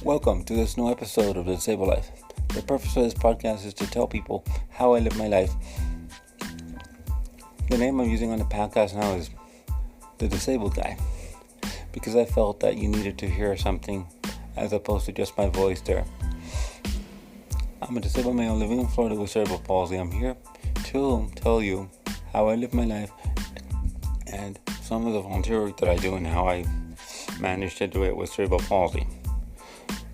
Welcome to this new episode of The Disabled Life. The purpose of this podcast is to tell people how I live my life. The name I'm using on the podcast now is The Disabled Guy, because I felt that you needed to hear something as opposed to just my voice there. I'm a disabled male living in Florida with cerebral palsy. I'm here to tell you how I live my life and some of the volunteer work that I do and how I managed to do it with cerebral palsy.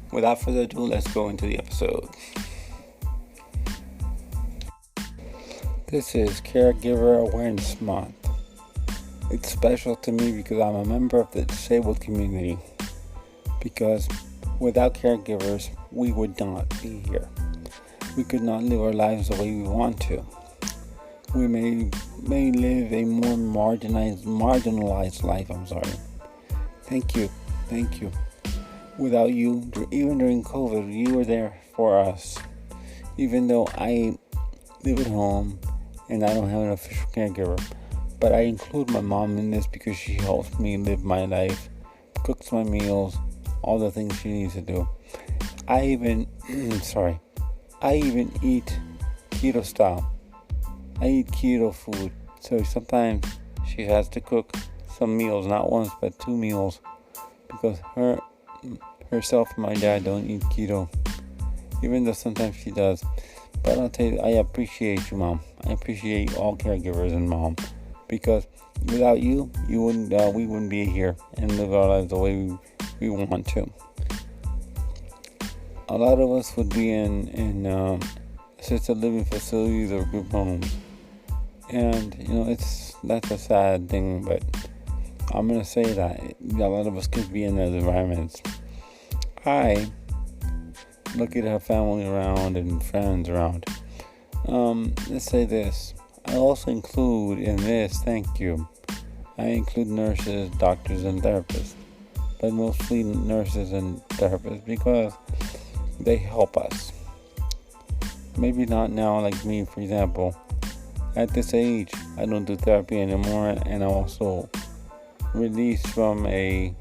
Without further ado, let's go into the episode. This is Caregiver Awareness Month. It's special to me because I'm a member of the disabled community. Because without caregivers, we would not be here. We could not live our lives the way we want to. We may live a more marginalized life. Thank you. Without you, even during COVID, you were there for us. Even though I live at home and I don't have an official caregiver, but I include my mom in this because she helps me live my life, cooks my meals, all the things she needs to do. I even eat keto style. I eat keto food, so sometimes she has to cook some meals, not once but 2 meals, because herself and my dad don't eat keto, even though sometimes she does. But I'll tell you, I appreciate you, Mom. I appreciate all caregivers and Mom, because without you, we wouldn't be here and live our lives the way we want to. A lot of us would be in assisted living facilities or group homes, and that's a sad thing. But I'm gonna say that a lot of us could be in those environments. I lucky to have family around and friends around. Let's say this. I also include in this, thank you. I include nurses, doctors, and therapists, but mostly nurses and therapists because they help us. Maybe not now, like me, for example. At this age, I don't do therapy anymore, and I'm also released from a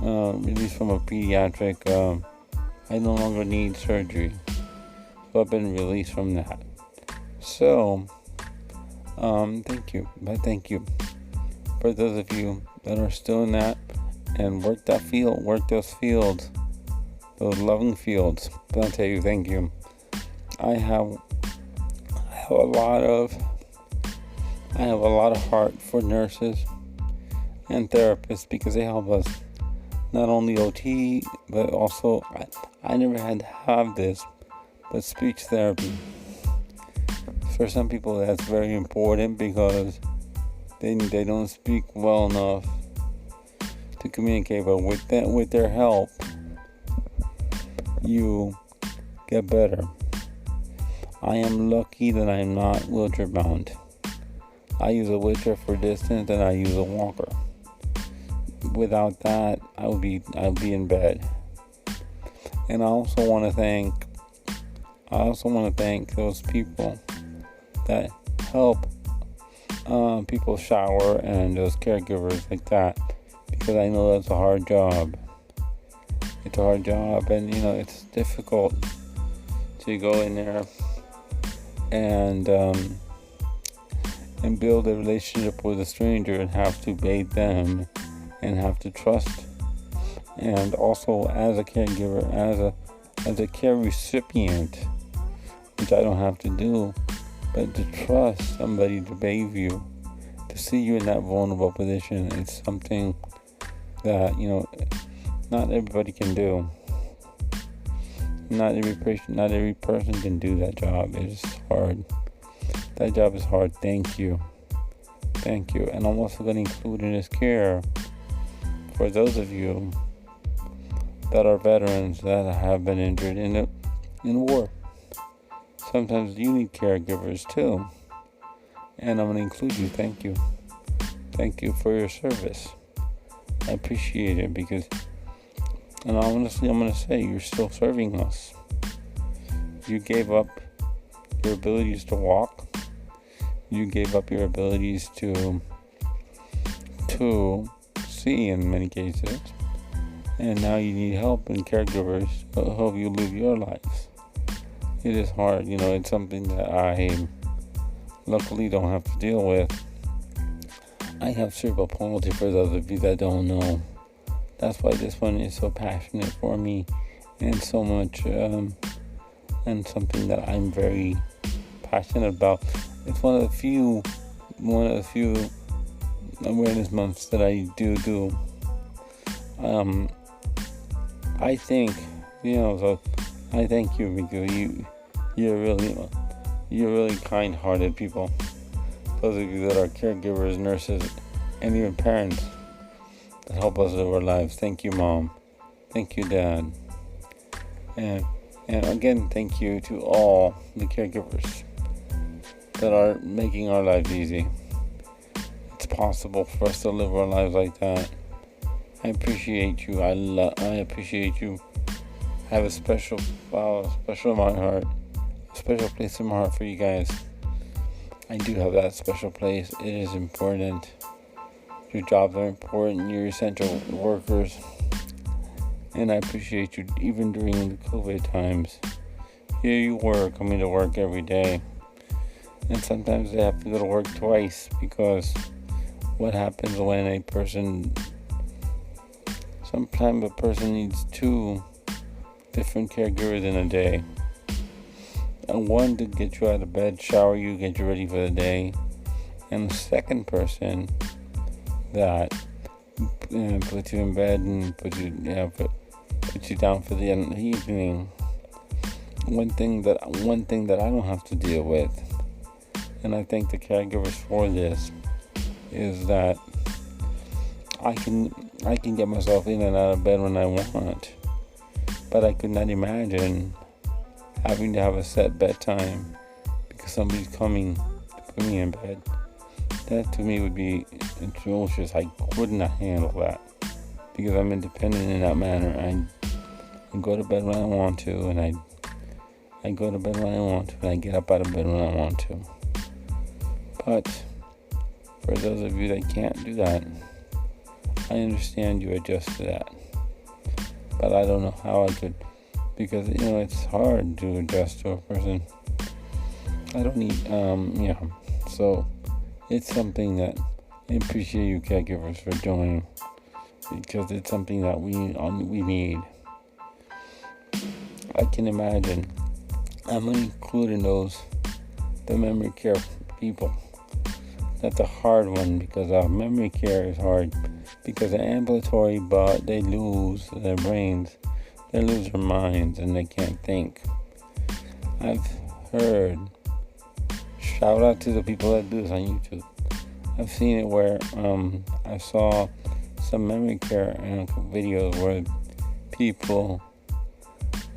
pediatric. I no longer need surgery, so I've been released from that. So, thank you. But thank you for those of you that are still in that and work those fields, those loving fields. But I'll tell you, thank you. I have a lot of heart for nurses and therapists because they help us. Not only OT, but also, I never had to have this, but speech therapy. For some people, that's very important because they don't speak well enough to communicate. But with their help, you get better. I am lucky that I'm not wheelchair bound. I use a wheelchair for distance, and I use a walker. Without that, I would be in bed. And I also want to thank those people that help people shower and those caregivers like that, because I know that's a hard job. It's a hard job, and it's difficult to go in there and build a relationship with a stranger and have to bathe them and have to trust. And also as a caregiver, as a care recipient, which I don't have to do, but to trust somebody to bathe you, to see you in that vulnerable position, it's something that not everybody can do. Not every person can do that job. It's hard. That job is hard. Thank you. And I'm also going to include in this care for those of you that are veterans that have been injured in war. Sometimes you need caregivers too, and I'm going to include you. Thank you for your service. I appreciate it because, and honestly, I'm going to say you're still serving us. You gave up your abilities to walk. You gave up your abilities to see in many cases. and now you need help, and caregivers help you live your lives. It is hard, it's something that I luckily don't have to deal with. I have cerebral palsy, for those of you that don't know. That's why this one is so passionate for me, and so much, and something that I'm very passionate about. It's one of the few awareness months that I do. I think, so I thank you, because you're really kind-hearted people. Those of you that are caregivers, nurses, and even parents that help us live our lives. Thank you, Mom. Thank you, Dad. And again, thank you to all the caregivers that are making our lives easy. It's possible for us to live our lives like that. I appreciate you. I appreciate you. I have a special in my heart, a special place in my heart for you guys. I do have that special place. It is important. Your jobs are important. You're essential workers. And I appreciate you even during the COVID times. Here you were coming to work every day. And sometimes they have to go to work twice, because what happens when sometimes a person needs 2 different caregivers in a day. And one to get you out of bed, shower you, get you ready for the day. And the second person that puts you in bed and puts you down for the evening. One thing that I don't have to deal with, and I thank the caregivers for this, is that I can get myself in and out of bed when I want. But I could not imagine having to have a set bedtime because somebody's coming to put me in bed. That to me would be atrocious. I could not handle that, because I'm independent in that manner. I go to bed when I want to, and I go to bed when I want to, and I get up out of bed when I want to. But for those of you that can't do that, I understand you adjust to that. But I don't know how I could, because it's hard to adjust to a person. I don't need so it's something that I appreciate you caregivers for doing, because it's something that we need. I can imagine I'm going to include in the memory care people. That's a hard one, because our memory care is hard, because they're ambulatory, but they lose their brains. They lose their minds, and they can't think. I've heard, shout out to the people that do this on YouTube. I've seen it where I saw some memory care videos where people,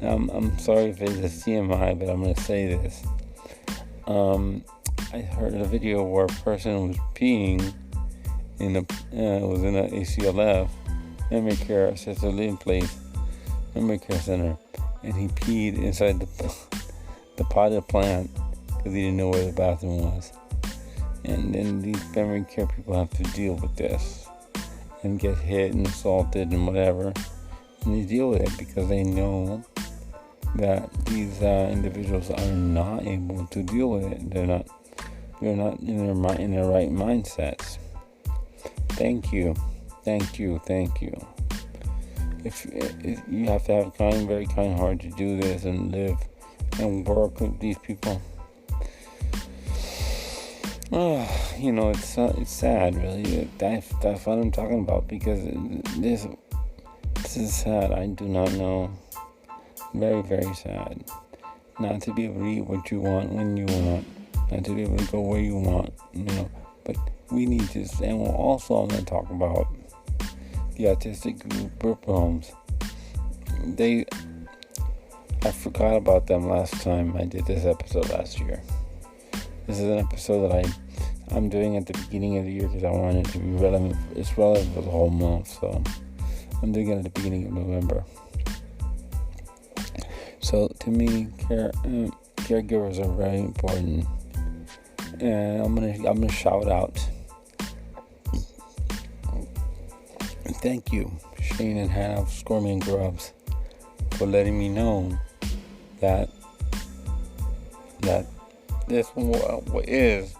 I'm sorry if it's a TMI, but I'm going to say this. I heard a video where a person was peeing was in an ACLF, memory care assisted living place, memory care center, and he peed inside the potted plant because he didn't know where the bathroom was. And then these memory care people have to deal with this and get hit and assaulted and whatever, and they deal with it because they know that these individuals are not able to deal with it. They're not in their right mindsets. Thank you. If you have to have very kind heart to do this and live and work with these people. It's sad, really. That's what I'm talking about, because this is sad. I do not know. Very, very sad. Not to be able to eat what you want when you want. Not to be able to go where you want. But we need this. And also, I'm going to talk about the autistic group homes. I forgot about them last time I did this episode last year. This is an episode that I'm doing at the beginning of the year because I want it to be relevant. It's relevant for the whole month, so I'm doing it at the beginning of November. So to me, caregivers are very important, and I'm gonna shout out. Thank you. Shane and Hannah of Scorpion Grubs, for letting me know that this is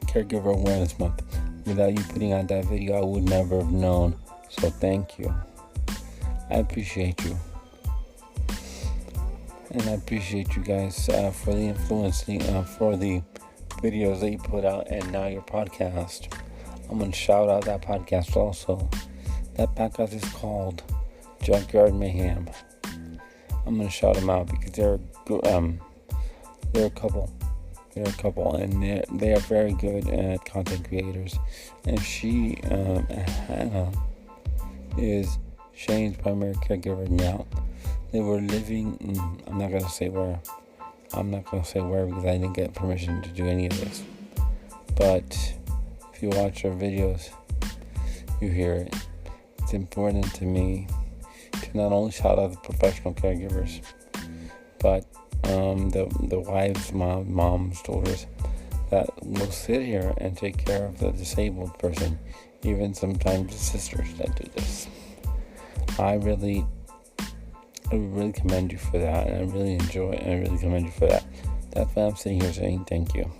Caregiver Awareness Month. Without you putting out that video, I would never have known. So thank you. I appreciate you. And I appreciate you guys for the influence, for the videos that you put out, and now your podcast. I'm going to shout out that podcast also. That podcast is called Junkyard Mayhem. I'm going to shout them out because they're a couple. They're a couple, and they are very good content creators. And she, Hannah, is Shane's primary caregiver now. They were living, I'm not going to say where because I didn't get permission to do any of this. But if you watch our videos, you hear it. It's important to me to not only shout out the professional caregivers, but the wives, moms, daughters that will sit here and take care of the disabled person, even sometimes the sisters that do this. I really commend you for that, and I really enjoy it, and I really commend you for that. That's why I'm sitting here saying thank you.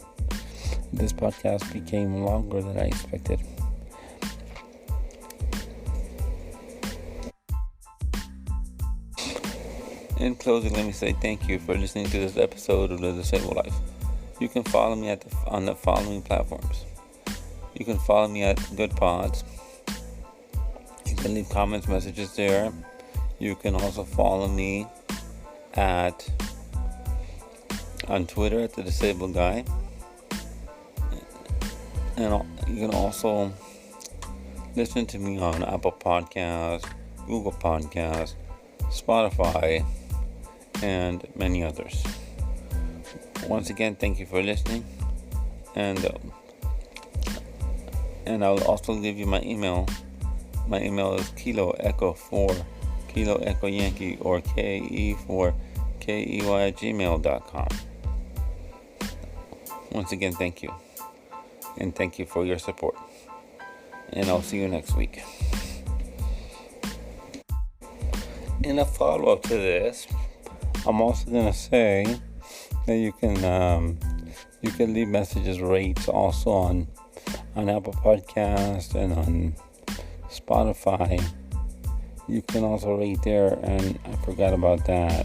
This podcast became longer than I expected. In closing, let me say thank you for listening to this episode of The Disabled Life. You can follow me on the following platforms. You can follow me at Good Pods. You can leave comments, messages there. You can also follow me on Twitter at The Disabled Guy. And you can also listen to me on Apple Podcasts, Google Podcasts, Spotify, and many others. Once again, thank you for listening, and I'll also give you my email. My email is Kilo Echo Yankee, or KE4KEY@gmail.com. Once again, thank you, and thank you for your support, and I'll see you next week. In a follow-up to this, I'm also gonna say that you can leave messages, rates also on Apple Podcasts and on Spotify. You can also rate there, and I forgot about that.